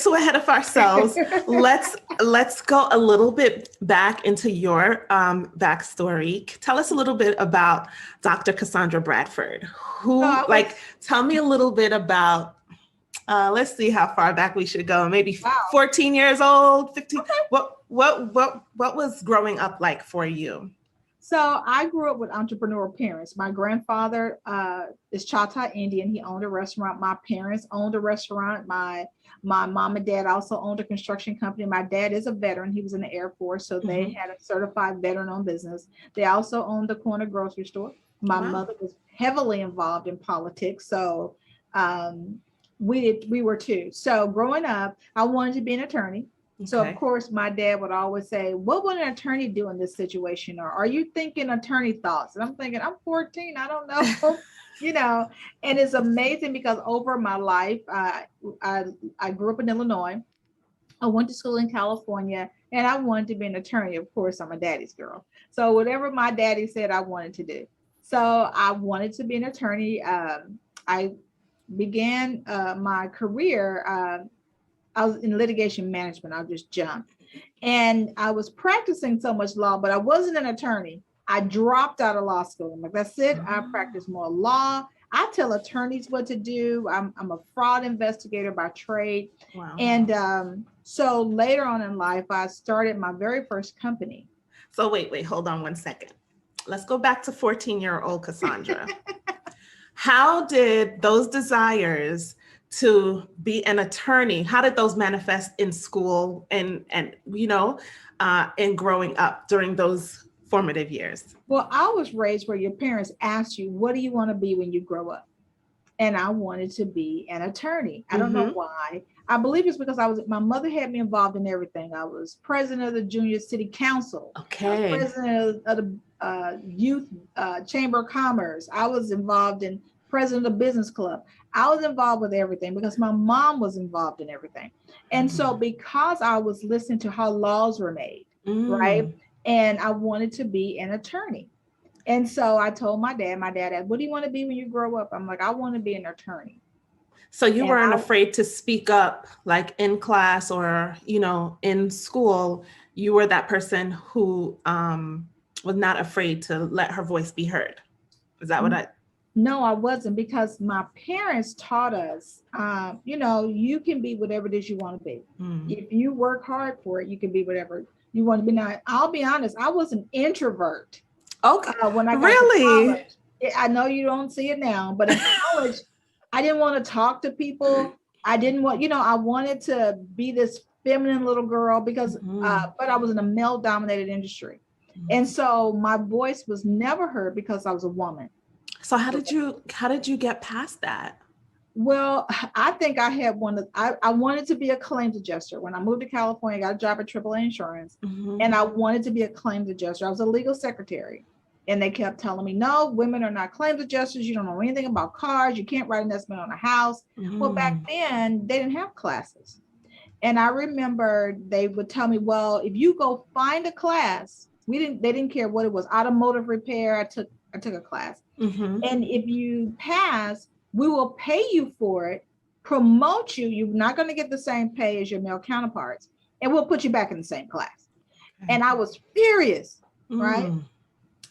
too ahead of ourselves. Let's go a little bit back into your backstory. Tell us a little bit about Dr. Cassandra Bradford. Tell me a little bit about. Let's see how far back we should go. Maybe 14 years old, 15. Okay. What was growing up like for you? So I grew up with entrepreneurial parents. My grandfather is Choctaw Indian. He owned a restaurant. My parents owned a restaurant. My mom and dad also owned a construction company. My dad is a veteran. He was in the Air Force, so they had a certified veteran-owned business. They also owned the corner grocery store. My mother was heavily involved in politics, so we were too. So growing up, I wanted to be an attorney. So of course, my dad would always say, what would an attorney do in this situation? Or are you thinking attorney thoughts? And I'm thinking, I'm 14, I don't know. And it's amazing because over my life, I grew up in Illinois. I went to school in California, and I wanted to be an attorney. Of course, I'm a daddy's girl. So whatever my daddy said, I wanted to do. So I wanted to be an attorney. I began my career. I was in litigation management. I'll just jump. And I was practicing so much law, but I wasn't an attorney. I dropped out of law school. I'm like, that's it. I practice more law. I tell attorneys what to do. I'm a fraud investigator by trade. Wow. And so later on in life, I started my very first company. So wait, hold on one second. Let's go back to 14-year-old Cassandra. How did those desires to be an attorney, how did those manifest in school and in growing up during those formative years? Well, I was raised where your parents asked you, what do you want to be when you grow up? And I wanted to be an attorney. I don't know why. I believe it's because my mother had me involved in everything. I was president of the junior city council. Okay. President of the youth chamber of commerce. I was involved in president of the business club. I was involved with everything because my mom was involved in everything. And so because I was listening to how laws were made, right? And I wanted to be an attorney. And so I told my dad asked, what do you want to be when you grow up? I'm like, I want to be an attorney. So you weren't afraid to speak up, like in class or, in school. You were that person who was not afraid to let her voice be heard. Is that what I... No, I wasn't, because my parents taught us, you can be whatever it is you want to be. If you work hard for it, you can be whatever you want to be. Now, I'll be honest, I was an introvert. Okay. When I got to college. I know you don't see it now, but in college, I didn't want to talk to people. I didn't want, I wanted to be this feminine little girl because, but I was in a male-dominated industry. And so my voice was never heard because I was a woman. So how did you get past that? Well, I think I had I wanted to be a claims adjuster. When I moved to California, I got a job at AAA Insurance, and I wanted to be a claims adjuster. I was a legal secretary, and they kept telling me, no, women are not claims adjusters. You don't know anything about cars. You can't write an estimate on a house. Well, back then they didn't have classes. And I remember they would tell me, well, if you go find a class, they didn't care what it was, automotive repair. I took a class. And if you pass, we will pay you for it, promote you. You're not going to get the same pay as your male counterparts, and we'll put you back in the same class. And I was furious, right?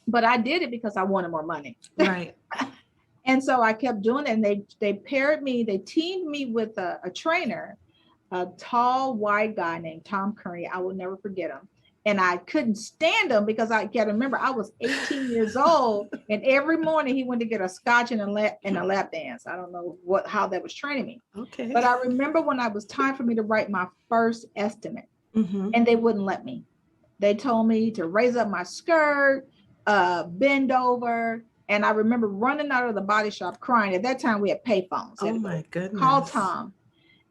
But I did it because I wanted more money. Right. And so I kept doing it, and they teamed me with a trainer, a tall white guy named Tom Curry. I will never forget him. And I couldn't stand him because I got to remember I was 18 years old, and every morning he went to get a scotch and a lap dance. I don't know how that was training me. Okay. But I remember when it was time for me to write my first estimate, and they wouldn't let me. They told me to raise up my skirt, bend over, and I remember running out of the body shop crying. At that time, we had payphones. Oh my goodness! Call Tom.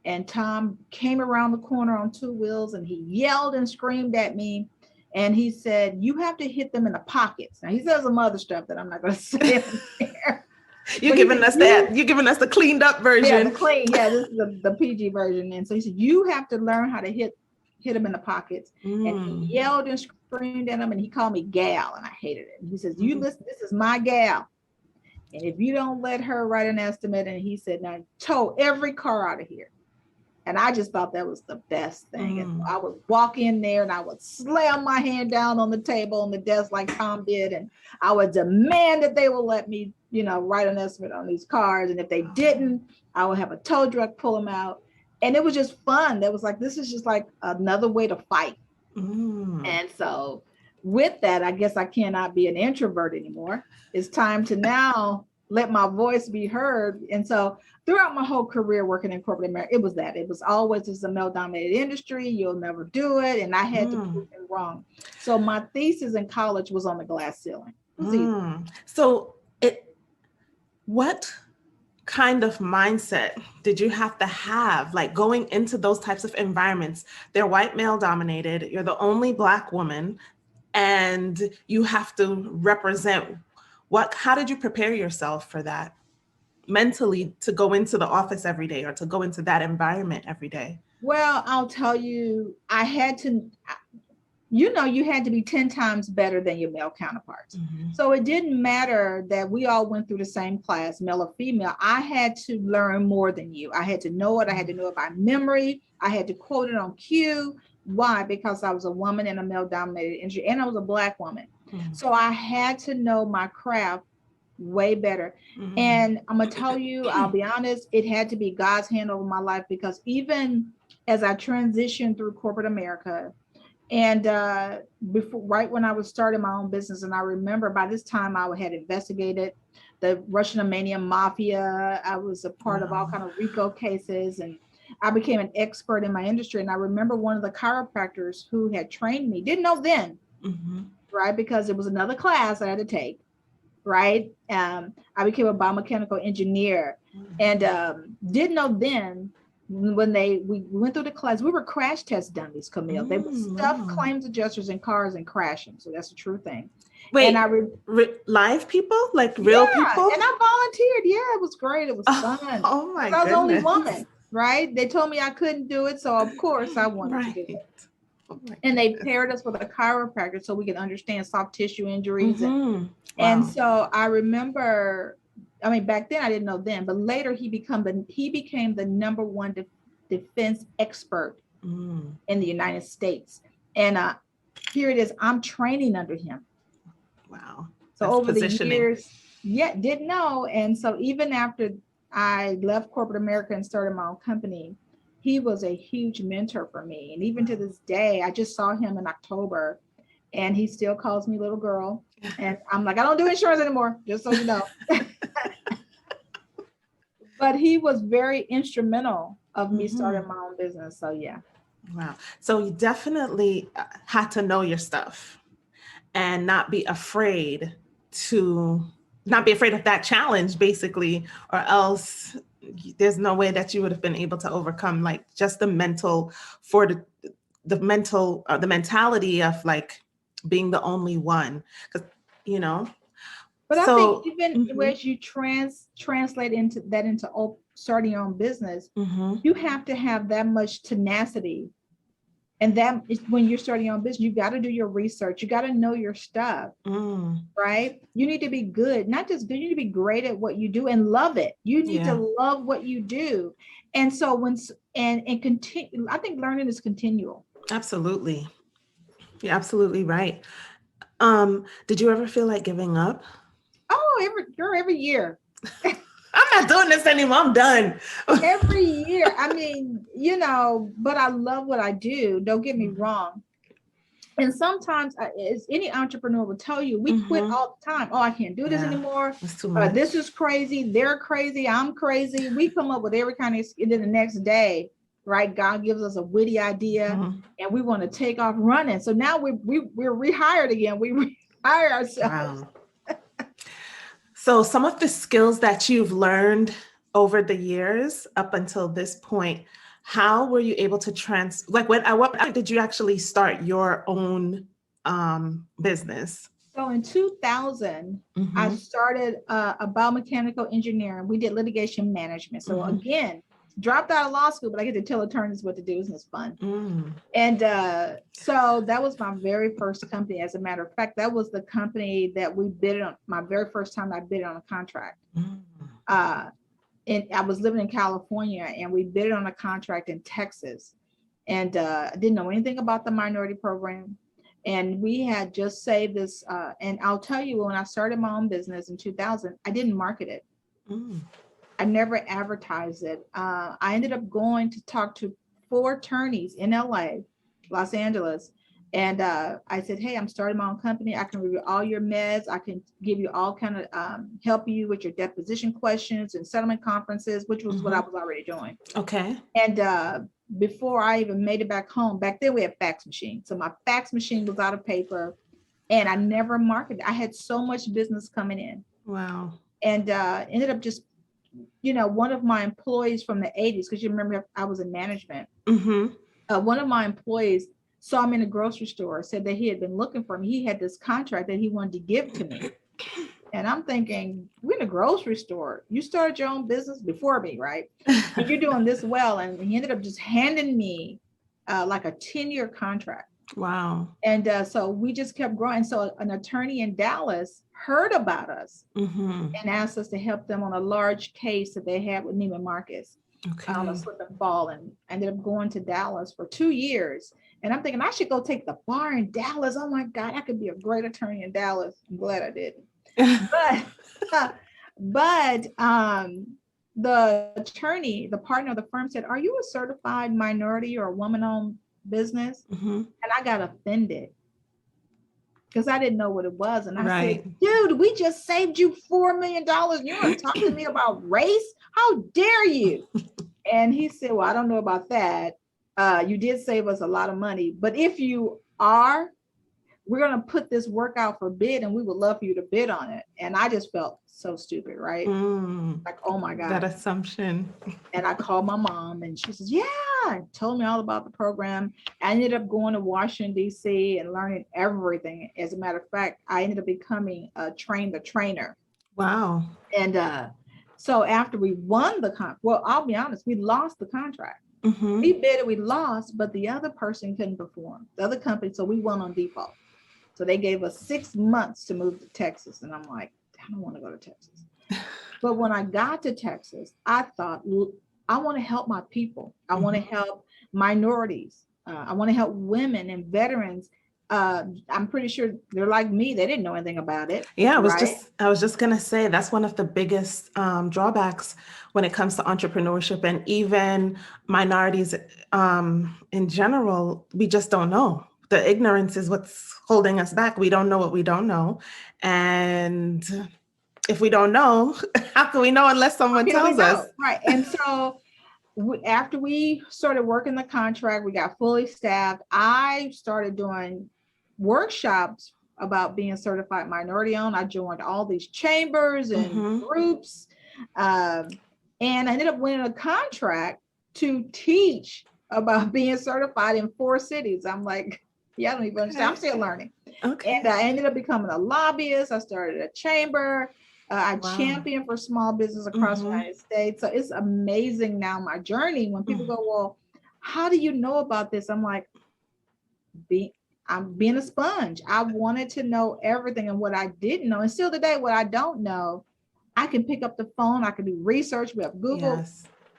And Tom came around the corner on two wheels, and he yelled and screamed at me. And he said, you have to hit them in the pockets. Now he says some other stuff that I'm not going to say there. You're giving us the cleaned up version. Yeah, this is the PG version. And so he said, you have to learn how to hit them in the pockets. And he yelled and screamed at him, and he called me gal, and I hated it. And he says, you listen, this is my gal. And if you don't let her write an estimate, and he said, now tow every car out of here. And I just thought that was the best thing. And I would walk in there and I would slam my hand down on the table on the desk like Tom did. And I would demand that they will let me, write an estimate on these cars. And if they didn't, I would have a tow truck pull them out. And it was just fun. That was like, this is just like another way to fight. And so with that, I guess I cannot be an introvert anymore. It's time to now let my voice be heard. And so throughout my whole career working in corporate America, it was always a male-dominated industry. You'll never do it. And I had to prove it wrong. So my thesis in college was on the glass ceiling. So what kind of mindset did you have to have, like going into those types of environments? They're white male dominated. You're the only Black woman, and you have to represent how did you prepare yourself for that mentally to go into the office every day or to go into that environment every day? Well, I'll tell you, I had to, you had to be 10 times better than your male counterparts. So it didn't matter that we all went through the same class, male or female. I had to learn more than you. I had to know it. I had to know it by memory. I had to quote it on cue. Why? Because I was a woman in a male-dominated industry and I was a Black woman. So I had to know my craft way better. And I'm going to tell you, I'll be honest, it had to be God's hand over my life, because even as I transitioned through corporate America and right when I was starting my own business, and I remember by this time I had investigated the Russian-Armenian mafia. I was a part of all kind of RICO cases, and I became an expert in my industry. And I remember one of the chiropractors who had trained me, didn't know then, right? Because it was another class I had to take, right? I became a biomechanical engineer and didn't know then when we went through the class, we were crash test dummies, Camille. They would stuff claims adjusters in cars and crash them. So that's a true thing. Wait, and live people, like real people? And I volunteered. Yeah, it was great. It was fun. Oh my goodness. I was the only woman, right? They told me I couldn't do it. So of course I wanted to do it. And they paired us with a chiropractor so we could understand soft tissue injuries. And so I remember, back then I didn't know then, but later he became the number one defense expert in the United States. And here it is, I'm training under him. Wow. So over the years, didn't know. And so even after I left corporate America and started my own company, he was a huge mentor for me. And even to this day, I just saw him in October and he still calls me little girl. And I'm like, I don't do insurance anymore, just so you know. But he was very instrumental of me starting my own business. So yeah. Wow. So you definitely had to know your stuff and not be afraid of that challenge, basically, or else there's no way that you would have been able to overcome, like, just the mentality of like being the only one, because But I think even as you translate into starting your own business, you have to have that much tenacity. And that is when you're starting your own business, you got to do your research. You got to know your stuff, right? You need to be good, not just good. You need to be great at what you do and love it. You need to love what you do. And so continue, I think learning is continual. Absolutely. You're absolutely right. Did you ever feel like giving up? Oh, every year. I'm not doing this anymore. I'm done. Every year. But I love what I do. Don't get me wrong. And sometimes, as any entrepreneur will tell you, we quit all the time. Oh, I can't do this anymore. It's too much. This is crazy. They're crazy. I'm crazy. We come up with every kind of, and then the next day, right, God gives us a witty idea and we want to take off running. So now we're rehired again. We rehire ourselves. Wow. So some of the skills that you've learned over the years up until this point, how were you able to at what point did you actually start your own business? So in 2000, I started a biomechanical engineering. We did litigation management. So again, dropped out of law school, but I get to tell attorneys what to do. Isn't this fun? And so that was my very first company. As a matter of fact, that was the company that we bid on. My very first time I bid on a contract. and I was living in California, and we bid on a contract in Texas, and I didn't know anything about the minority program. And we had just saved this, and I'll tell you, when I started my own business in 2000, I didn't market it. Mm. I never advertised it. I ended up going to talk to 4 attorneys in LA, Los Angeles. And I said, hey, I'm starting my own company. I can review all your meds. I can give you all kind of help you with your deposition questions and settlement conferences, which was what I was already doing. Okay. And before I even made it back home, back then we had fax machines. So my fax machine was out of paper, and I never marketed. I had so much business coming in. Wow. And ended up just, one of my employees from the 80s, because you remember I was in management. One of my employees saw me in a grocery store, said that he had been looking for me. He had this contract that he wanted to give to me. And I'm thinking, we're in a grocery store. You started your own business before me, right? And you're doing this well. And he ended up just handing me like a 10-year contract. Wow. And so we just kept growing. So an attorney in Dallas heard about us and asked us to help them on a large case that they had with Neiman Marcus on a slip and fall, and ended up going to Dallas for 2 years. And I'm thinking I should go take the bar in Dallas. Oh my God, I could be a great attorney in Dallas. I'm glad I didn't. but the attorney, the partner of the firm, said, are you a certified minority or woman-owned business? And I got offended because I didn't know what it was. And I said, dude, we just saved you $4 million. You want to talk to me about race? How dare you? And he said, well, I don't know about that. You did save us a lot of money, but if you are, we're going to put this work out for bid, and we would love for you to bid on it. And I just felt so stupid, right? Like, oh my God. That assumption. And I called my mom, and she says, yeah, and told me all about the program. I ended up going to Washington, D.C. and learning everything. As a matter of fact, I ended up becoming a trainer. Wow. And so after we won well, I'll be honest, we lost the contract. We bid it, we lost, but the other person couldn't perform, the other company. So we won on default. So they gave us 6 months to move to Texas. And I'm like, I don't want to go to Texas. But when I got to Texas, I thought, I want to help my people. I want to help minorities. I want to help women and veterans. I'm pretty sure they're like me. They didn't know anything about it. Yeah, I was just going to say that's one of the biggest drawbacks when it comes to entrepreneurship, and even minorities in general. We just don't know. The ignorance is what's holding us back. We don't know what we don't know. And if we don't know, how can we know unless someone tells us? Right. And so after we started working the contract, we got fully staffed. I started doing workshops about being certified minority owned. I joined all these chambers and groups. And I ended up winning a contract to teach about being certified in 4 cities. I'm like, yeah, I don't even understand. I'm still learning. Okay. And I ended up becoming a lobbyist. I started a chamber. I champion for small business across the United States. So it's amazing now, my journey, when people go, well, how do you know about this? I'm like, I'm being a sponge. I wanted to know everything, and what I didn't know, and still today, what I don't know, I can pick up the phone. I can do research. We have Google.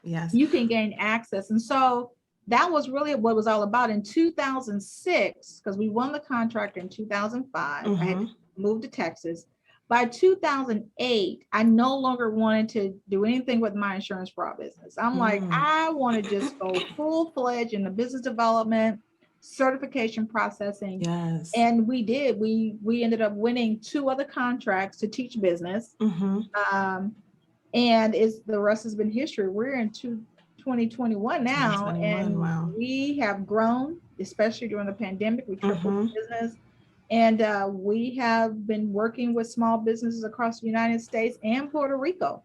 Yes. You can gain access. And so that was really what it was all about. In 2006, because we won the contract in 2005, I had moved to Texas. By 2008, I no longer wanted to do anything with my insurance fraud business. I'm like, I want to just go full-fledged in the business development, certification processing. Yes. And we did. We ended up winning 2 other contracts to teach business. And the rest has been history. We're in 2021 now, and we have grown, especially during the pandemic. We tripled the business. And we have been working with small businesses across the United States and Puerto Rico.